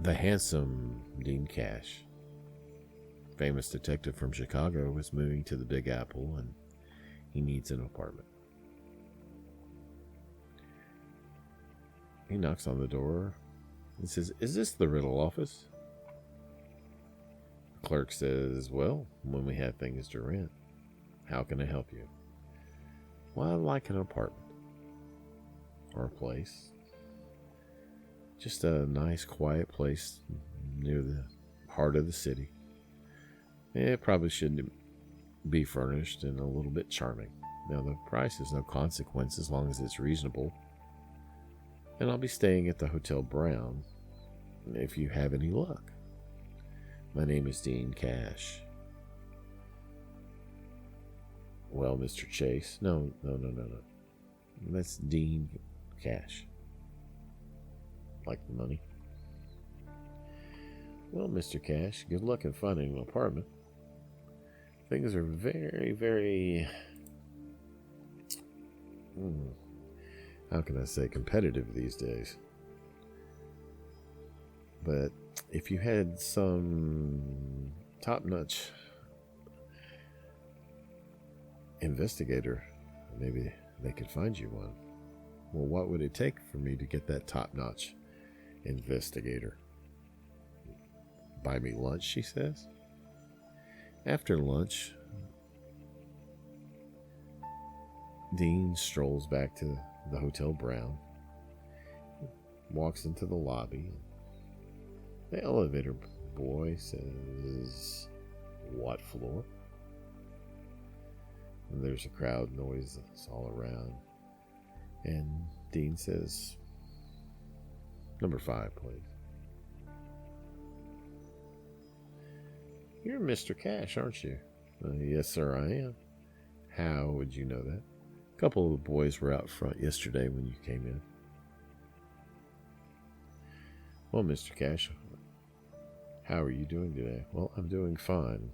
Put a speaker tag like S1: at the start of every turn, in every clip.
S1: The handsome Dean Cash, famous detective from Chicago, is moving to the Big Apple and he needs an apartment. He knocks on the door and says, "Is this the Riddle office?" The clerk says, "Well, when we have things to rent, how can I help you?" "Well, I'd like an apartment or a place. Just a nice, quiet place near the heart of the city. It probably shouldn't be furnished and a little bit charming. Now, the price is no consequence as long as it's reasonable. And I'll be staying at the Hotel Brown if you have any luck. My name is Dean Cash." "Well, Mr. Chase." No. That's Dean Cash. Like the money. "Well, Mr. Cash, good luck in finding an apartment. Things are very, very, how can I say, competitive these days. But if you had some top-notch investigator, maybe they could find you one." "Well, what would it take for me to get that top-notch investigator?" "Buy me lunch," she says. After lunch, Dean strolls back to the Hotel Brown, walks into the lobby. The elevator boy says, "What floor?" And there's a crowd noise all around. And Dean says, "Number 5, please." "You're Mr. Cash, aren't you?" "Yes, sir, I am." "How would you know that?" "A couple of the boys were out front yesterday when you came in." "Well, Mr. Cash, how are you doing today?" "Well, I'm doing fine.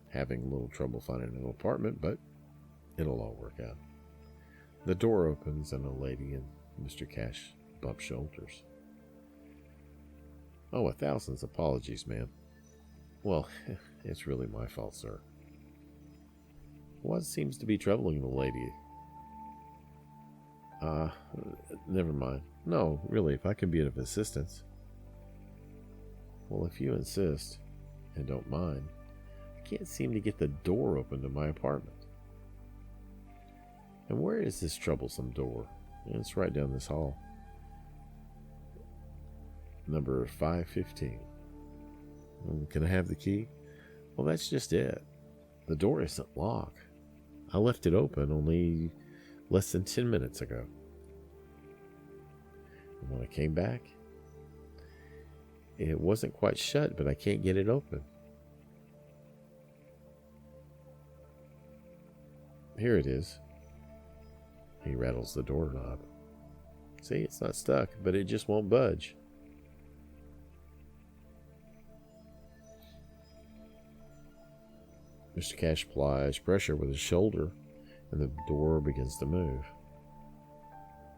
S1: Having a little trouble finding an apartment, but it'll all work out." The door opens and a lady and Mr. Cash bump shoulders. "Oh, 1,000 apologies, ma'am." "Well, it's really my fault, sir." "What seems to be troubling the lady?" Never mind. No, really, if I can be of assistance." "Well, if you insist, and don't mind, I can't seem to get the door open to my apartment." "And where is this troublesome door?" "It's right down this hall. Number 515. "Can I have the key?" "Well, that's just it. The door isn't locked. I left it open only less than 10 minutes ago. And when I came back, it wasn't quite shut, but I can't get it open." "Here it is." He rattles the doorknob. "See, it's not stuck, but it just won't budge." Mr. Cash applies pressure with his shoulder, and the door begins to move.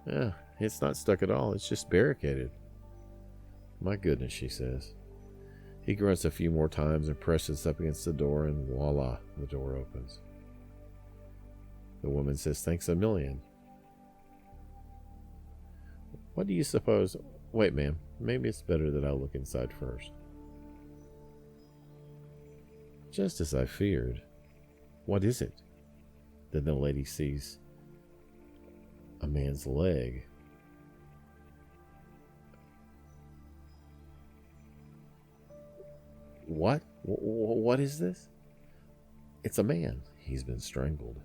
S1: "Yeah, it's not stuck at all. It's just barricaded." "My goodness," she says. He grunts a few more times and presses up against the door, and voila, the door opens. The woman says, "Thanks a million." "What do you suppose—" "Wait, ma'am. Maybe it's better that I look inside first." Just as I feared. "What is it?" Then the lady sees a man's leg. "What? What is this?" "It's a man. He's been strangled."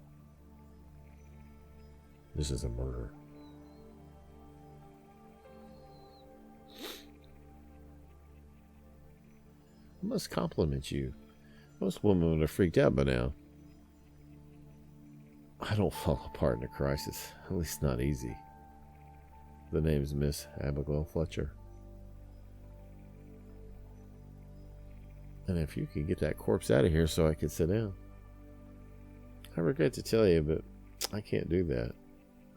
S1: This is a murder. "I must compliment you. Most women would have freaked out by now." "I don't fall apart in a crisis, at least not easy." "The name's Miss Abigail Fletcher." "And if you could get that corpse out of here so I could sit down." "I regret to tell you, but I can't do that.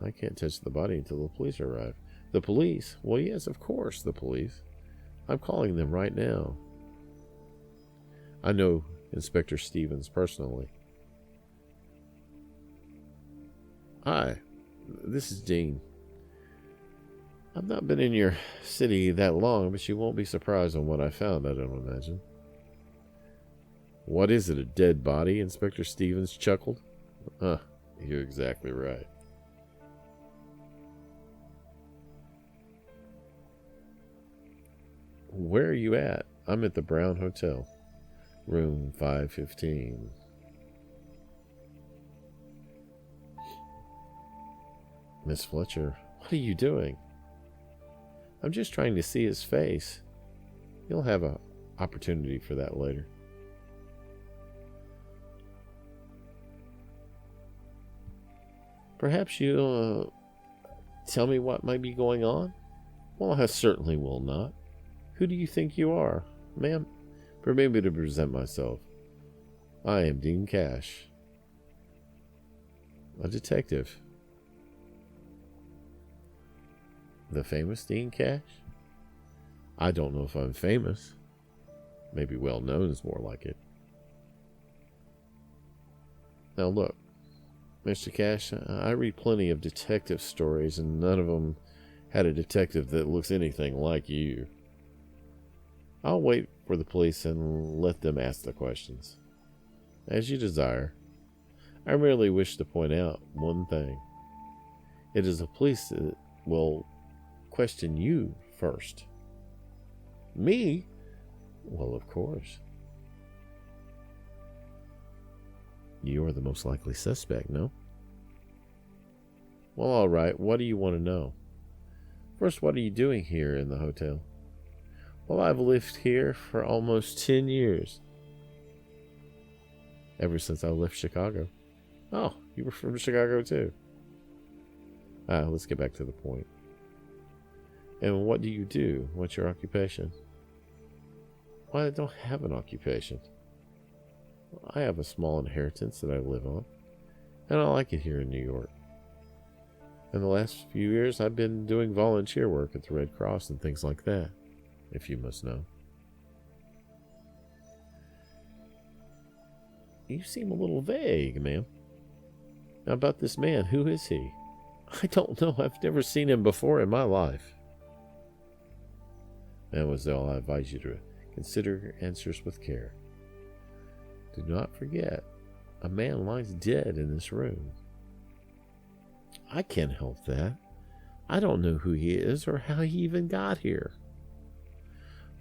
S1: I can't touch the body until the police arrive." "The police?" "Well, yes, of course, the police. I'm calling them right now. I know Inspector Stevens personally. Hi, this is Dean. I've not been in your city that long, but you won't be surprised on what I found, I don't imagine. What is it, a dead body? Inspector Stevens chuckled. You're exactly right. Where are you at? I'm at the Brown Hotel, room 515. Miss Fletcher, what are you doing? I'm just trying to see his face. You'll have an opportunity for that later. Perhaps you'll tell me what might be going on? Well, I certainly will not. Who do you think you are, ma'am? Permit me to present myself. I am Dean Cash, a detective. The famous Dean Cash? I don't know if I'm famous. Maybe well known is more like it. Now look, Mr. Cash, I read plenty of detective stories, and none of them had a detective that looks anything like you. I'll wait for the police and let them ask the questions. As you desire. I merely wish to point out one thing. It is the police that will question you first. Me? Well, of course. You are the most likely suspect, no? Well, all right. What do you want to know? First, what are you doing here in the hotel? Well, I've lived here for almost 10 years. Ever since I left Chicago. Oh, you were from Chicago too. Let's get back to the point. And what do you do? What's your occupation? Well, I don't have an occupation. I have a small inheritance that I live on, and I like it here in New York. In the last few years, I've been doing volunteer work at the Red Cross and things like that, if you must know. You seem a little vague, ma'am. Now, about this man, who is he? I don't know. I've never seen him before in my life. Mademoiselle, I advise you to consider your answers with care. Do not forget, a man lies dead in this room. I can't help that. I don't know who he is or how he even got here.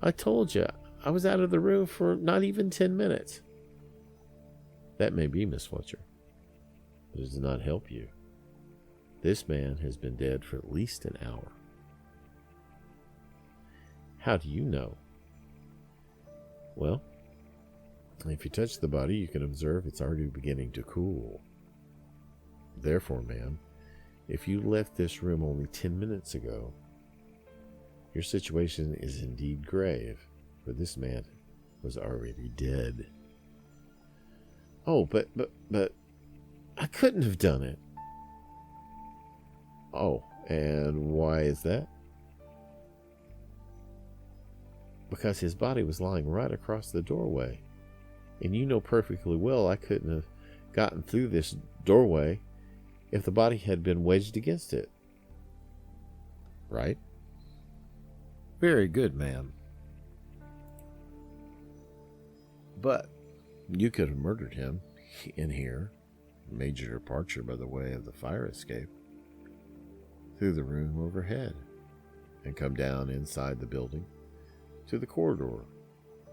S1: I told you, I was out of the room for not even 10 minutes. That may be, Miss Fletcher, but it does not help you. This man has been dead for at least an hour. How do you know? Well, if you touch the body, you can observe it's already beginning to cool. Therefore, ma'am, if you left this room only 10 minutes ago, your situation is indeed grave, for this man was already dead. Oh, but I couldn't have done it. Oh, and why is that? Because his body was lying right across the doorway. And you know perfectly well I couldn't have gotten through this doorway if the body had been wedged against it. Right? Very good, ma'am. But you could have murdered him in here, made your departure by the way of the fire escape, through the room overhead, and come down inside the building to the corridor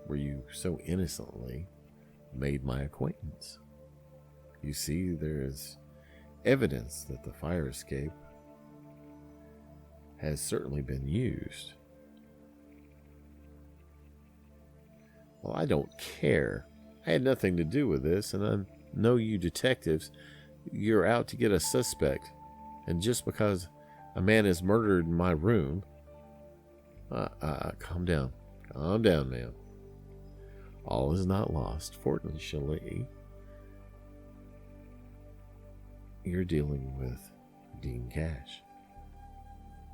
S1: where you so innocently made my acquaintance. You see, there is evidence that the fire escape has certainly been used. Well, I don't care. I had nothing to do with this, and I know you detectives, you're out to get a suspect. And just because a man is murdered in my room, calm down. Calm down, ma'am. All is not lost. Fortunately, you're dealing with Dean Cash,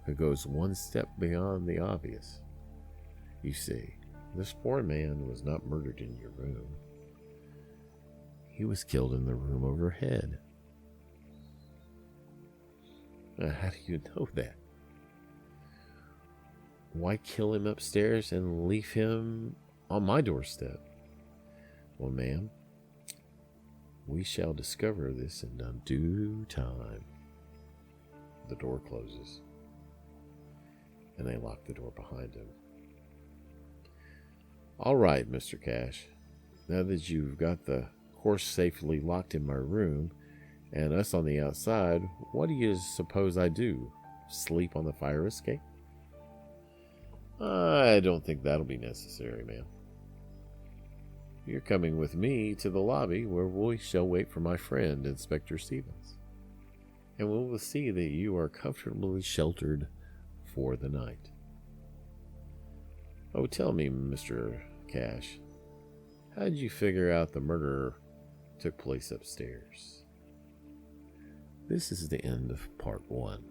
S1: who goes one step beyond the obvious. You see, this poor man was not murdered in your room. He was killed in the room overhead. Now, how do you know that? Why kill him upstairs and leave him on my doorstep? Well, ma'am, we shall discover this in due time. The door closes, and they lock the door behind him. All right, Mr. Cash. Now that you've got the horse safely locked in my room and us on the outside, what do you suppose I do? Sleep on the fire escape? I don't think that'll be necessary, ma'am. You're coming with me to the lobby where we shall wait for my friend, Inspector Stevens. And we will see that you are comfortably sheltered for the night. Oh, tell me, Mr. Cash, how did you figure out the murder took place upstairs? This is the end of part 1.